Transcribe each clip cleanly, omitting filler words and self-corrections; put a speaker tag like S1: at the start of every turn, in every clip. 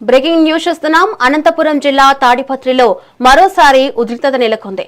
S1: Breaking news చూస్తున్నాం. అనంతపురం జిల్లా తాడిపత్రిలో మరోసారి ఉద్రిక్తత నెలకొంది.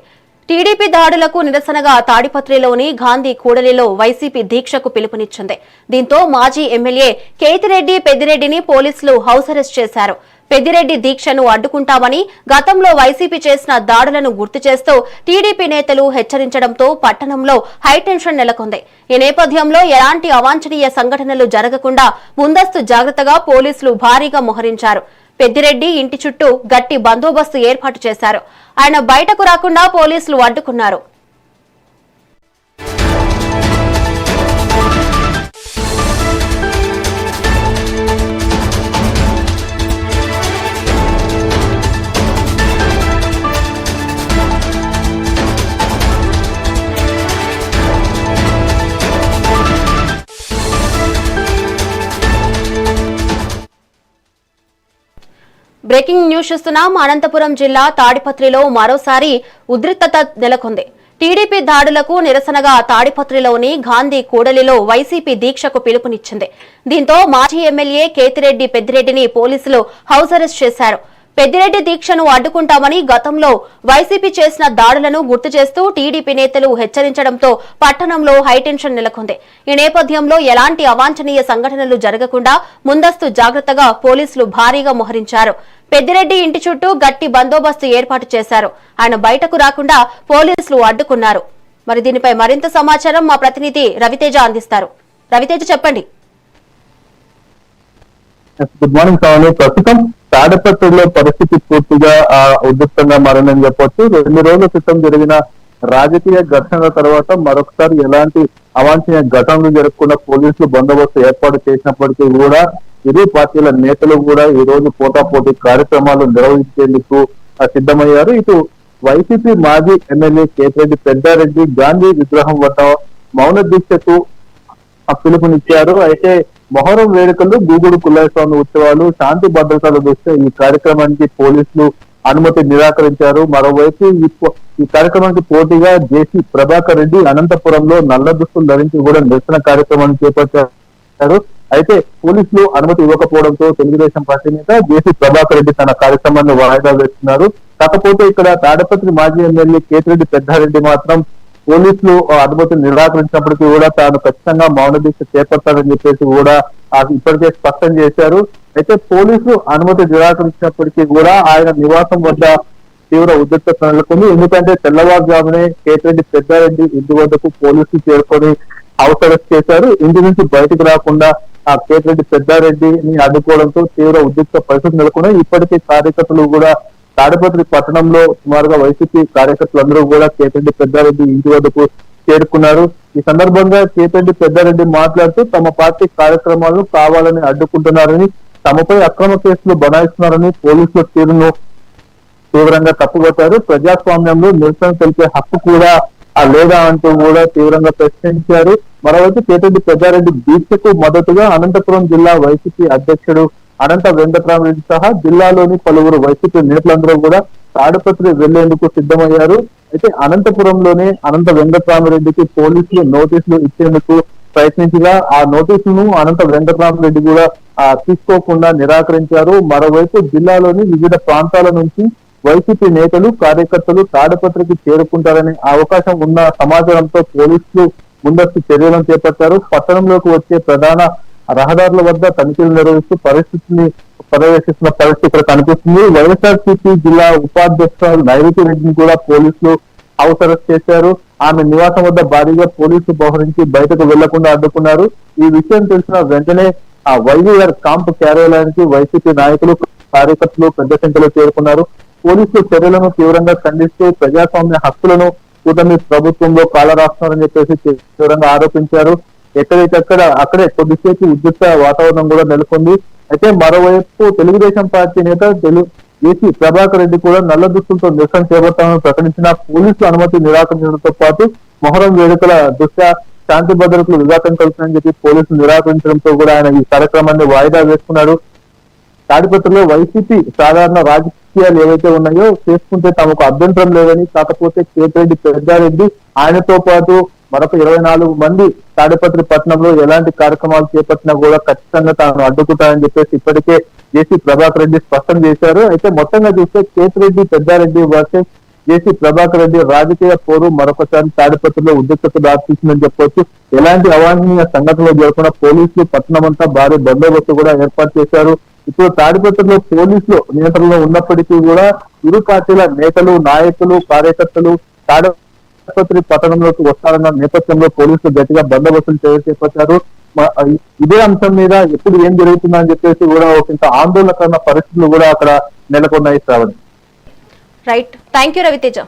S1: టీడీపీ దాడులకు నిరసనగా తాడిపత్రిలోని గాంధీ కూడలిలో వైసీపీ దీక్షకు పిలుపునిచ్చింది. దీంతో మాజీ ఎమ్మెల్యే కేతిరెడ్డి పెద్దిరెడ్డిని పోలీసులు హౌస్ అరెస్ట్ చేశారు. పెద్దిరెడ్డి దీక్షను అడ్డుకుంటామని గతంలో వైసీపీ చేసిన దాడులను గుర్తు చేస్తూ టీడీపీ నేతలు హెచ్చరించడంతో పట్టణంలో హైటెన్షన్ నెలకొంది. ఈ నేపథ్యంలో ఎలాంటి అవాంఛనీయ సంఘటనలు జరగకుండా ముందస్తు జాగ్రత్తగా పోలీసులు భారీగా మోహరించారు. పెద్దిరెడ్డి ఇంటి చుట్టూ గట్టి బందోబస్తు ఏర్పాటు చేశారు. ఆయన బయటకు రాకుండా పోలీసులు అడ్డుకున్నారు. బ్రేకింగ్ న్యూస్ చూస్తున్నాం. అనంతపురం జిల్లా తాడిపత్రిలో మరోసారి ఉద్రిక్తత నెలకొంది. టీడీపీ దాడులకు నిరసనగా తాడిపత్రిలోని గాంధీ కూడలిలో వైసీపీ దీక్షకు పిలుపునిచ్చింది. దీంతో మాజీ ఎమ్మెల్యే కేతిరెడ్డి పెద్దిరెడ్డిని పోలీసులు హౌస్ అరెస్ట్ చేశారు. పెద్దిరెడ్డి దీక్షను అడ్డుకుంటామని గతంలో వైసీపీ చేసిన దాడులను గుర్తు చేస్తూ టీడీపీ నేతలు హెచ్చరించడంతో పట్టణంలో హైటెన్షన్ నెలకొంది. ఈ నేపథ్యంలో ఎలాంటి అవాంఛనీయ సంఘటనలు జరగకుండా ముందస్తు జాగ్రత్తగా పోలీసులు భారీగా మోహరించారు. పెద్దిరెడ్డి ఇంటి చుట్టూ గట్టి బందోబస్తు ఏర్పాటు చేశారు. ఆయన బయటకు రాకుండా పోలీసులు అడ్డుకున్నారు. మరి దీనిపై మరింత సమాచారం మా ప్రతినిధి రవితేజ అందిస్తారు. రవితేజ, చెప్పండి.
S2: Good morning Shravani. ప్రస్తుతం తాడిపత్రిలో పరిస్థితి పూర్తిగా ఉద్రిక్తంగా మారిందని చెప్పొచ్చు. 2 రోజుల క్రితం జరిగిన రాజకీయ ఘర్షణల తర్వాత మరొకసారి ఎలాంటి అవాంఛనీయ ఘటనలు జరగకుండా పోలీసులు బందోబస్తు ఏర్పాటు చేసినప్పటికీ కూడా ఇరు పార్టీల నేతలు కూడా ఈ రోజు పోటాపోటీ కార్యక్రమాలు నిర్వహించేందుకు సిద్ధమయ్యారు. ఇటు వైసీపీ మాజీ ఎమ్మెల్యే కేతిరెడ్డి పెద్దారెడ్డి గాంధీ విగ్రహం వద్ద మౌన దీక్షకు పిలుపునిచ్చారు. అయితే మొహరం వేడుకలు, గూగుడు కుల్లాయి స్వామి ఉత్సవాలు, శాంతి భద్రతల దృష్ట్యా ఈ కార్యక్రమానికి పోలీసులు అనుమతి నిరాకరించారు. మరోవైపు ఈ కార్యక్రమానికి పోటీగా జేసీ ప్రభాకర్ రెడ్డి అనంతపురంలో నల్ల దుస్తులు ధరించి కూడా నిరసన కార్యక్రమాన్ని చేపట్టారు. అయితే పోలీసులు అనుమతి ఇవ్వకపోవడంతో తెలుగుదేశం పార్టీ నేత జేసీ ప్రభాకర్ రెడ్డి తన కార్యక్రమాన్ని వాయిదా వేస్తున్నారు. కాకపోతే ఇక్కడ తాడిపత్రి మాజీ ఎమ్మెల్యే కేతిరెడ్డి పెద్దారెడ్డి మాత్రం పోలీసులు అనుమతిని నిరాకరించినప్పటికీ కూడా తాను ఖచ్చితంగా మౌన దీక్ష చేపడతారని చెప్పేసి కూడా ఇప్పటికే స్పష్టం చేశారు. అయితే పోలీసులు అనుమతి నిరాకరించినప్పటికీ కూడా ఆయన నివాసం వద్ద తీవ్ర ఉద్రిక్తత నెలకొంది. ఎందుకంటే తెల్లవారుజామునే కేతిరెడ్డి పెద్దారెడ్డి ఇంటి వద్దకు పోలీసులు చేరుకొని హౌస్ అరెస్ట్ చేశారు. ఇంటి నుంచి బయటకు రాకుండా ఆ కేతిరెడ్డి పెద్దారెడ్డిని అడ్డుకోవడంతో తీవ్ర ఉద్రిక్త పరిస్థితి నెలకొన్నాయి. ఇప్పటికే కార్యకర్తలు కూడా తాడిపత్రి పట్టణంలో సుమారుగా వైసీపీ కార్యకర్తలందరూ కూడా కేతిరెడ్డి పెద్దారెడ్డి ఇంటి వద్దకు చేరుకున్నారు. ఈ సందర్భంగా కేతిరెడ్డి పెద్దారెడ్డి మాట్లాడుతూ తమ పార్టీ కార్యక్రమాలను కావాలని అడ్డుకుంటున్నారని, తమపై అక్రమ కేసులు బనాయిస్తున్నారని పోలీసుల తీరును తీవ్రంగా తప్పుకొట్టారు. ప్రజాస్వామ్యంలో నిరసన తెలిపే హక్కు కూడా లేదా అంటూ కూడా తీవ్రంగా ప్రశ్నించారు. మరోవైపు కేతిరెడ్డి పెద్దారెడ్డి దీక్షకు మద్దతుగా అనంతపురం జిల్లా వైసీపీ అధ్యక్షుడు అనంత వెంకట్రామరెడ్డి సహా జిల్లాలోని పలువురు వైసీపీ నేతలందరూ కూడా తాడిపత్రి వెళ్లేందుకు సిద్ధమయ్యారు. అయితే అనంతపురంలోనే అనంత వెంకట్రామరెడ్డికి పోలీసులు నోటీసులు ఇచ్చేందుకు ప్రయత్నించగా ఆ నోటీసులను అనంత వెంకట్రామరెడ్డి కూడా తీసుకోకుండా నిరాకరించారు. మరోవైపు జిల్లాలోని వివిధ ప్రాంతాల నుంచి వైసీపీ నేతలు, కార్యకర్తలు తాడిపత్రికి చేరుకుంటారనే అవకాశం ఉన్న సమాచారంతో పోలీసులు ముందస్తు చర్యలను చేపట్టారు. పట్టణంలోకి వచ్చే ప్రధాన రహదారుల వద్ద తనిఖీలు నిర్వహిస్తూ పరిస్థితిని పర్యవేక్షిస్తున్న పరిస్థితి ఇక్కడ కనిపిస్తుంది. వైఎస్ఆర్సీపీ జిల్లా ఉపాధ్యక్షురాలు నైరుతి రెడ్డిని కూడా పోలీసులు హౌస్ అరెస్ట్ చేశారు. ఆమె నివాసం వద్ద భారీగా పోలీసులు మోహరించి బయటకు వెళ్లకుండా అడ్డుకున్నారు. ఈ విషయం తెలిసిన వెంటనే ఆ వైవీఆర్ క్యాంప్ కార్యాలయానికి వైసీపీ నాయకులు, కార్యకర్తలు పెద్ద సంఖ్యలో చేరుకున్నారు. పోలీసులు చర్యలను తీవ్రంగా ఖండిస్తూ ప్రజాస్వామ్య హక్కులను కూటమి ప్రభుత్వంలో కాలరాస్తున్నారని చెప్పేసి తీవ్రంగా ఆరోపించారు. ఎక్కడికక్కడ అక్కడే కొద్దిసేపు ఉద్రిక్త వాతావరణం కూడా నెలకొంది. అయితే మరోవైపు తెలుగుదేశం పార్టీ నేత జేసీ ప్రభాకర్ రెడ్డి కూడా నల్ల దుస్తులతో నిరసన చేపడతామని ప్రకటించిన పోలీసులు అనుమతి నిరాకరించడంతో పాటు మొహరం వేడుకల దృష్ట్యా శాంతి భద్రతలు విఘాతం కలుగుతుందని చెప్పి పోలీసులు నిరాకరించడంతో కూడా ఆయన ఈ కార్యక్రమాన్ని వాయిదా వేసుకున్నాడు. తాడిపత్రిలో వైసీపీ సాధారణ రాజకీయాలు ఏవైతే ఉన్నాయో చేసుకుంటే తమకు అభ్యంతరం లేదని, కాకపోతే కేతిరెడ్డి పెద్దారెడ్డి ఆయనతో పాటు మరొక 24 మంది తాడిపత్రి పట్టణంలో ఎలాంటి కార్యక్రమాలు చేపట్టినా కూడా ఖచ్చితంగా తాను అడ్డుకుంటానని చెప్పేసి ఇప్పటికే జేసీ ప్రభాకర్ రెడ్డి స్పష్టం చేశారు. అయితే మొత్తంగా చూస్తే కేతిరెడ్డి పెద్దారెడ్డి వర్సెస్ జేసీ ప్రభాకర్ రెడ్డి రాజకీయ పోరు మరొకసారి తాడిపత్రిలో ఉద్రిక్తత దారితీసిందని చెప్పొచ్చు. ఎలాంటి అవాంఛనీయ సంఘటనలు జరగకుండా పోలీసులు పట్టణం అంతా భారీ బందోబస్తు కూడా ఏర్పాటు చేశారు. ఇప్పుడు తాడిపత్రిలో పోలీసులు నియంత్రణలో ఉన్నప్పటికీ కూడా ఇరు పార్టీల నేతలు, నాయకులు, కార్యకర్తలు తాడిపత్రి పట్టణంలోకి వస్తారన్న నేపథ్యంలో పోలీసులు గట్టిగా బందోబస్తులు చేపట్టారు. ఇదే అంశం మీద ఎప్పుడు ఏం జరుగుతుందని చెప్పేసి కూడా ఒక ఆందోళనకరమైన పరిస్థితులు కూడా అక్కడ నెలకొన్నాయి. Shravani.
S1: Right, thank you Raviteja.